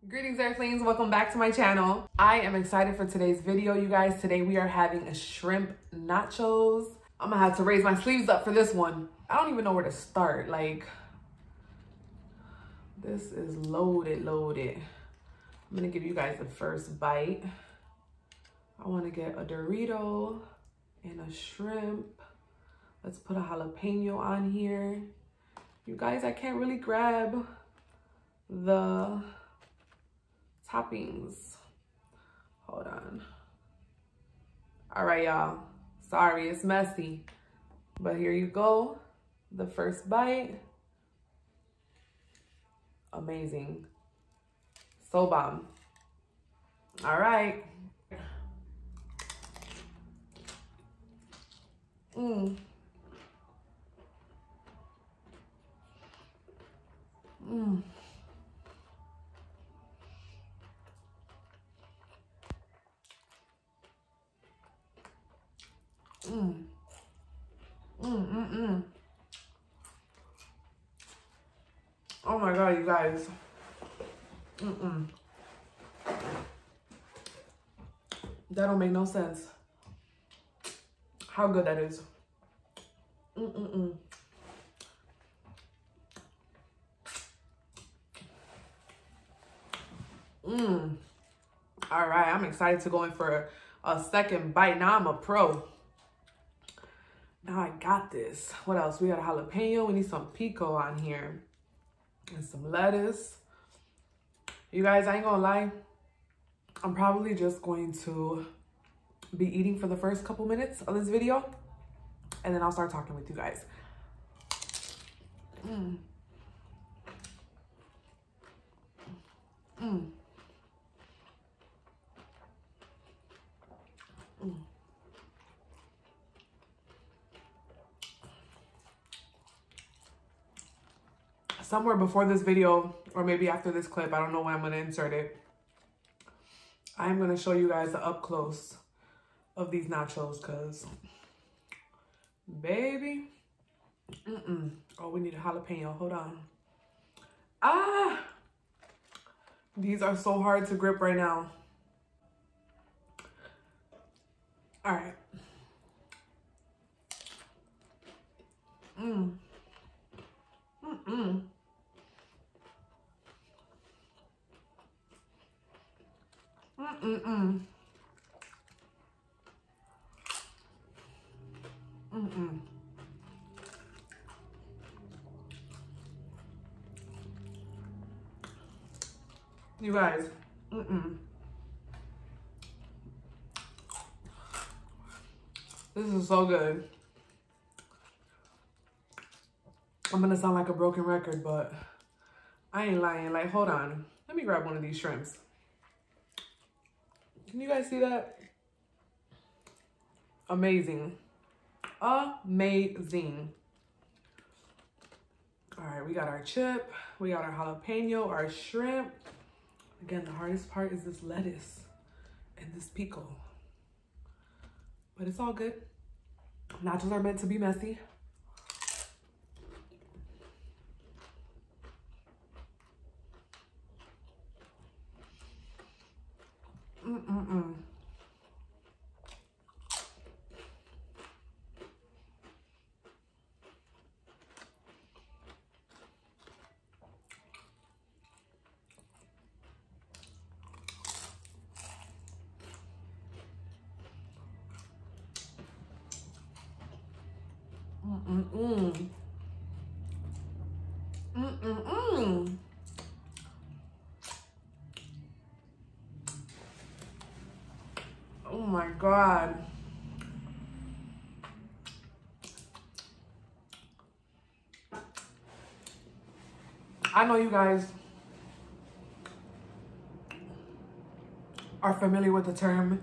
Greetings, Earthlings. Welcome back to my channel. I am excited for today's video, you guys. Today we are having a shrimp nachos. I'm gonna have to raise my sleeves up for this one. I don't even know where to start. Like, this is loaded. I'm gonna give you guys the first bite. I wanna get a Dorito and a shrimp. Let's put a jalapeno on here. You guys, I can't really grab the toppings. Hold on. All right, y'all. Sorry, it's messy. But here you go. The first bite. Amazing. So bomb. All right. Mmm. Mmm. Oh my God, you guys. That don't make no sense. How good that is. All right, I'm excited to go in for a second bite. Now I'm a pro. Now I got this. What else? We got a jalapeno. We need some pico on here. And some lettuce. You guys, I ain't gonna lie. I'm probably just going to be eating for the first couple minutes of this video. And then I'll start talking with you guys. Somewhere before this video, or maybe after this clip, I don't know when I'm gonna insert it, I'm gonna show you guys the up close of these nachos, cause baby, oh, we need a jalapeno, hold on. Ah, these are so hard to grip right now. All right. You guys, this is so good. I'm gonna sound like a broken record, but I ain't lying. Like, hold on. Let me grab one of these shrimps. Can you guys see that? Amazing. Amazing. All right, we got our chip. We got our jalapeno, our shrimp. Again, the hardest part is this lettuce and this pico. But it's all good. Nachos are meant to be messy. Oh my God. I know you guys are familiar with the term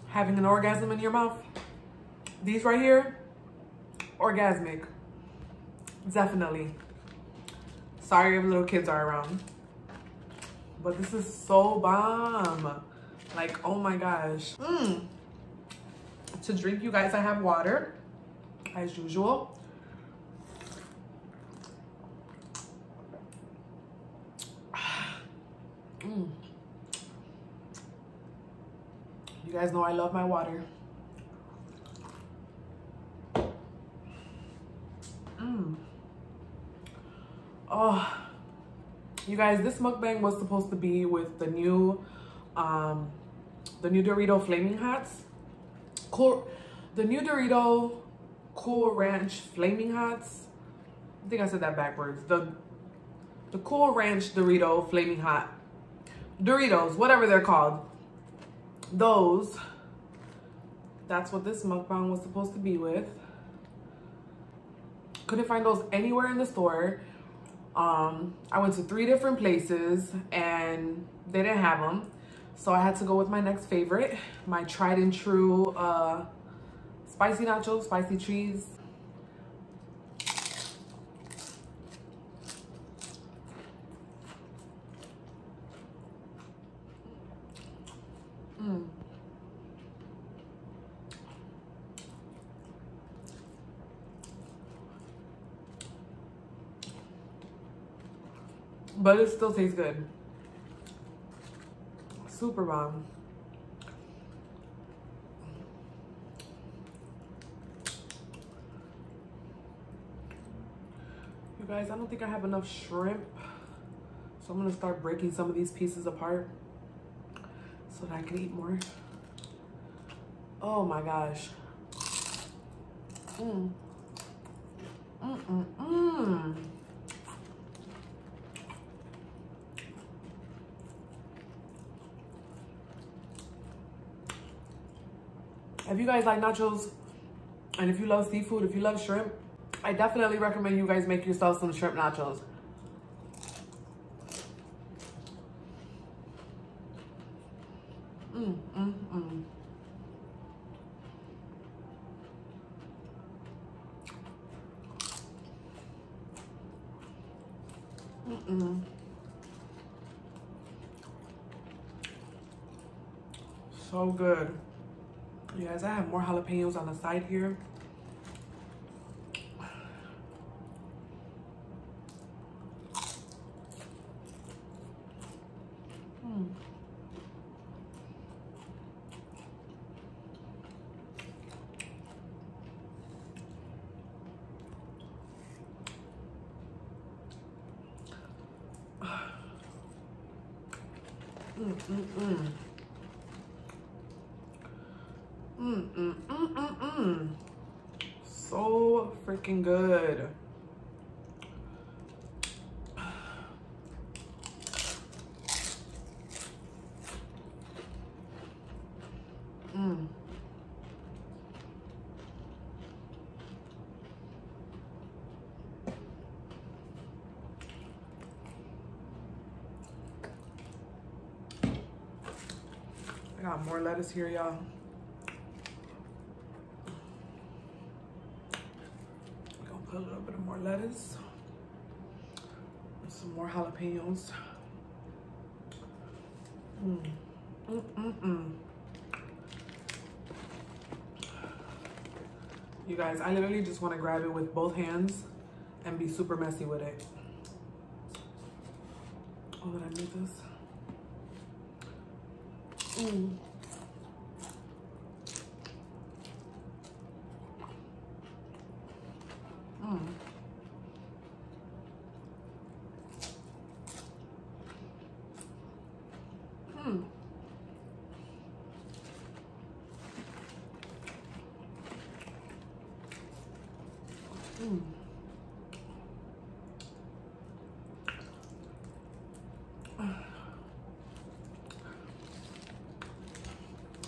having an orgasm in your mouth. These right here, orgasmic. Definitely. Sorry if little kids are around. But this is so bomb. Like, oh my gosh. To drink, you guys, I have water, as usual. Mm. You guys know I love my water. Mm. Oh, you guys, this mukbang was supposed to be with the new Dorito Flaming Hots. The new Dorito Cool Ranch Flaming Hots. I think I said that backwards. The Cool Ranch Dorito Flaming Hot Doritos, whatever they're called. Those. That's what this mukbang was supposed to be with. Couldn't find those anywhere in the store. I went to 3 different places and they didn't have them. So I had to go with my next favorite, my tried and true spicy nachos, spicy cheese. Mm. But it still tastes good. Super bomb. You guys, I don't think I have enough shrimp. So I'm gonna start breaking some of these pieces apart so that I can eat more. Oh my gosh. Mm. Mm-mm-mm. If you guys like nachos, and if you love seafood, if you love shrimp, I definitely recommend you guys make yourself some shrimp nachos. Mm, mm, mm. Mm-mm. So good. You guys, I have more jalapenos on the side here. Mm. Mm-mm-mm. Mm-mm-mm-mm-mm. So freaking good. Mm. I got more lettuce here, y'all. Put a little bit of more lettuce and some more jalapenos. Mm. Mm-mm-mm. You guys, I literally just want to grab it with both hands and be super messy with it. Oh, did I make this? Mm. Mm. Mm. Mm.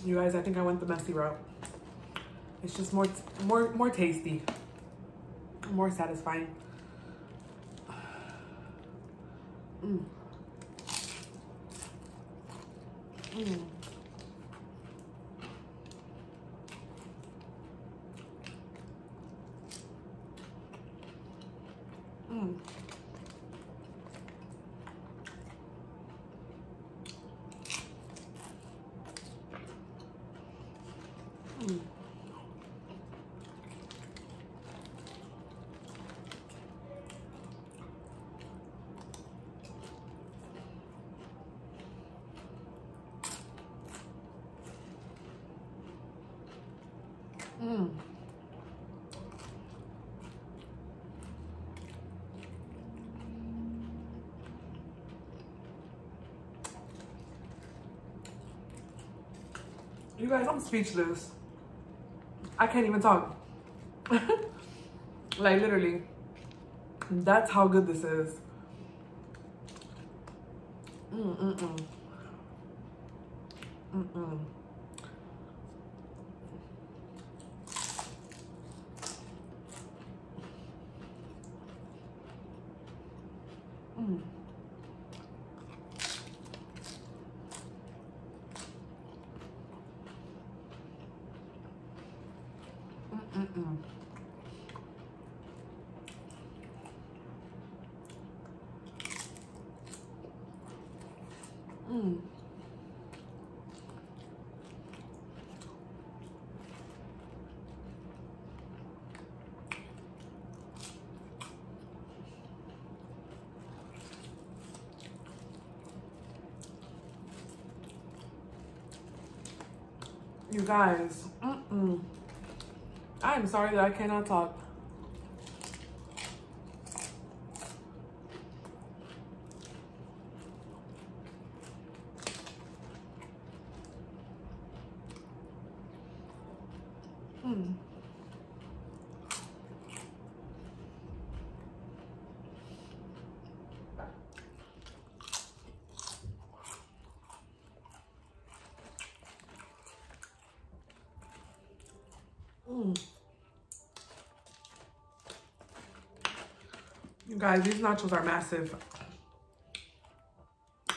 You guys, I think I went the messy route. It's just more tasty, more satisfying. Mm. Mm. Mm. Mm. Mm. You guys, I'm speechless. I can't even talk. Like literally, that's how good this is. Mm-mm-mm. Mm-mm. Mm. Mm-mm-mm. Mm. You guys, I am sorry that I cannot talk. Mm. Mm. You guys, these nachos are massive.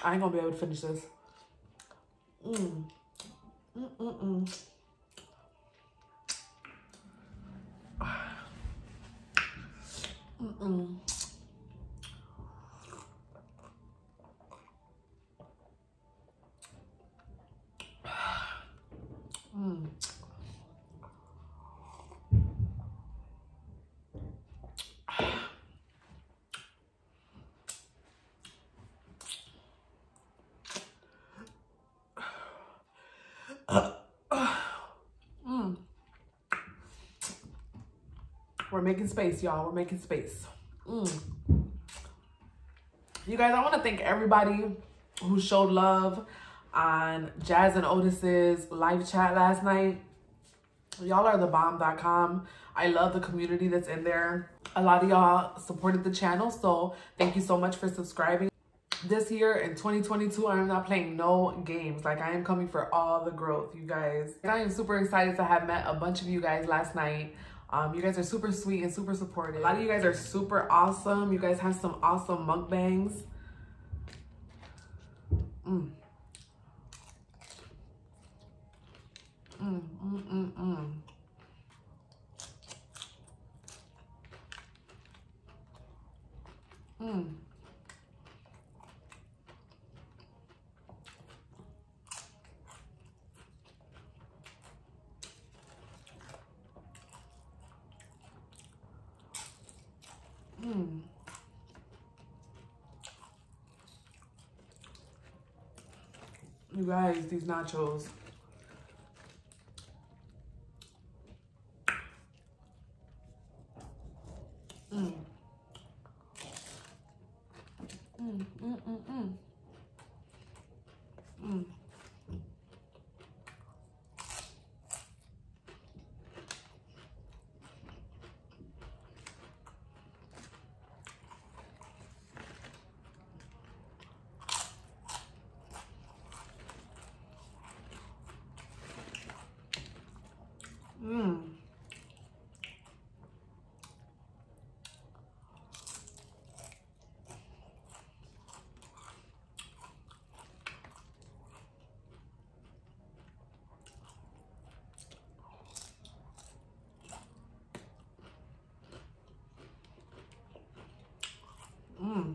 I ain't gonna be able to finish this. Mm. Mm-mm-mm. Mm-mm. Mm. Mm. We're making space, y'all. We're making space. Mm. You guys, I want to thank everybody who showed love on Jazz and Otis's live chat last night. Y'all are the bomb.com. I love the community that's in there. A lot of y'all supported the channel, so thank you so much for subscribing. This year in 2022, I am not playing no games. Like, I am coming for all the growth, you guys. And I am super excited to have met a bunch of you guys last night. You guys are super sweet and super supportive. A lot of you guys are super awesome. You guys have some awesome mukbangs. Mm. Mm, mm, mm, mm. Mm. Mm. You guys, these nachos. Mm. Mm, mm, mm, mm. Mm. Mm. Mm.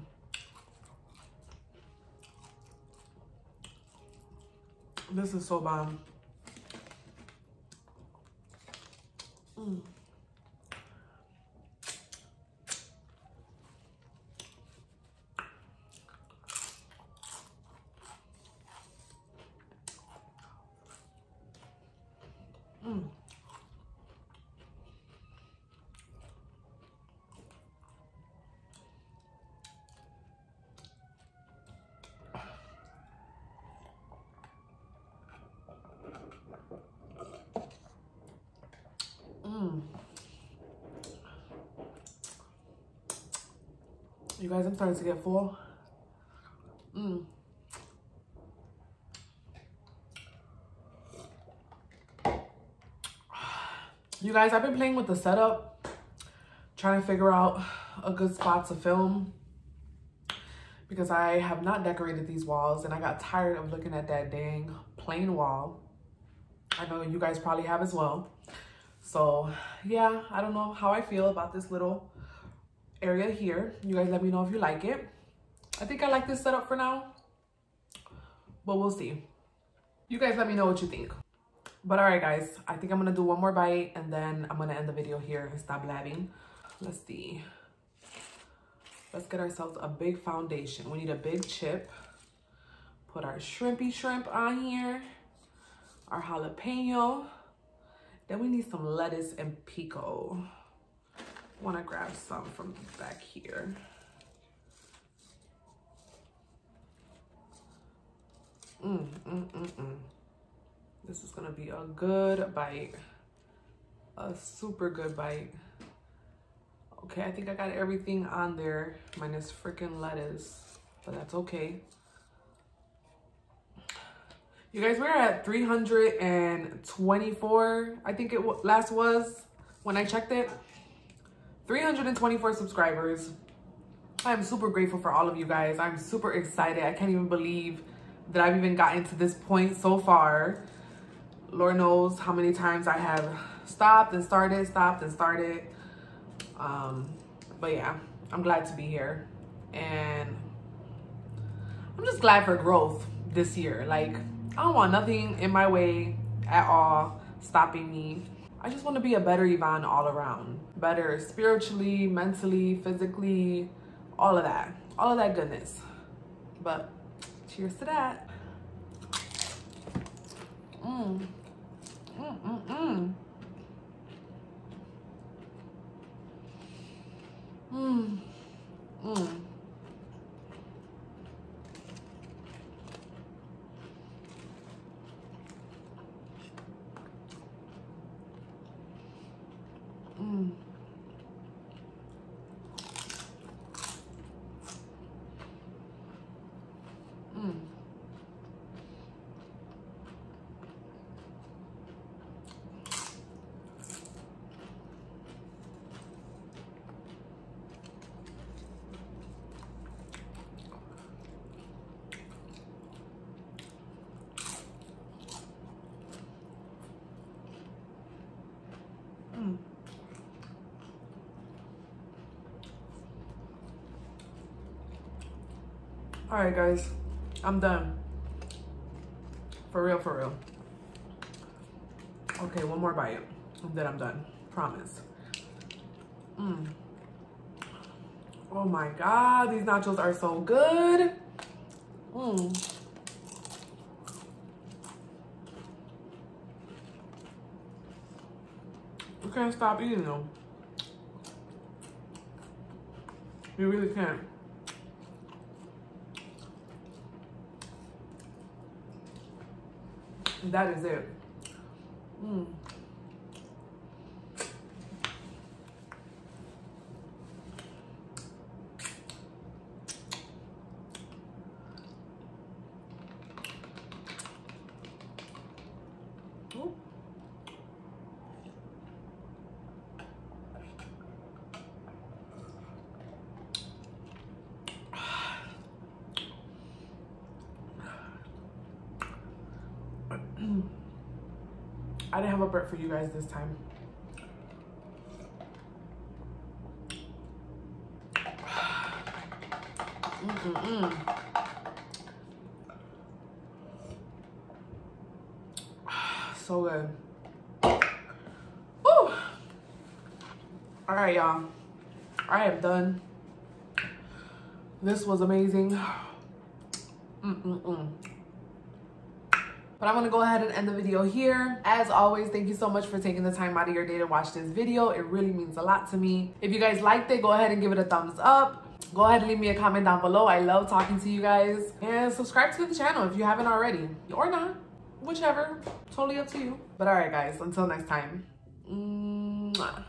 This is so bomb. Mm. Mm. You guys, I'm starting to get full. You guys, I've been playing with the setup, trying to figure out a good spot to film because I have not decorated these walls and I got tired of looking at that dang plain wall. I know you guys probably have as well. So yeah, I don't know how I feel about this little area here. You guys let me know if you like it. I think I like this setup for now, but we'll see. You guys let me know what you think. But all right, guys, I think I'm gonna do one more bite and then I'm gonna end the video here and stop blabbing. Let's see. Let's get ourselves a big foundation. We need a big chip. Put our shrimpy shrimp on here, our jalapeno. Then we need some lettuce and pico. Wanna grab some from back here. This is gonna be a good bite. A super good bite. Okay, I think I got everything on there, minus freaking lettuce, but that's okay. You guys, we're at 324, I think it last was when I checked it. 324 subscribers. I'm super grateful for all of you guys. I'm super excited. I can't even believe that I've even gotten to this point so far. Lord knows how many times I have stopped and started. But yeah, I'm glad to be here. And I'm just glad for growth this year. Like, I don't want nothing in my way at all stopping me. I just want to be a better Yvonne all around. Better spiritually, mentally, physically, all of that goodness. But cheers to that. All right, guys, I'm done. For real, for real. Okay, one more bite, and then I'm done. Promise. Oh my God, these nachos are so good. You can't stop eating them. You really can't. That is it. I didn't have a burp for you guys this time. So good. Woo! All right, y'all. I am done. This was amazing. But I'm gonna go ahead and end the video here. As always, thank you so much for taking the time out of your day to watch this video. It really means a lot to me. If you guys liked it, go ahead and give it a thumbs up. Go ahead and leave me a comment down below. I love talking to you guys. And subscribe to the channel if you haven't already. Or not. Whichever. Totally up to you. But all right, guys. Until next time. Mwah.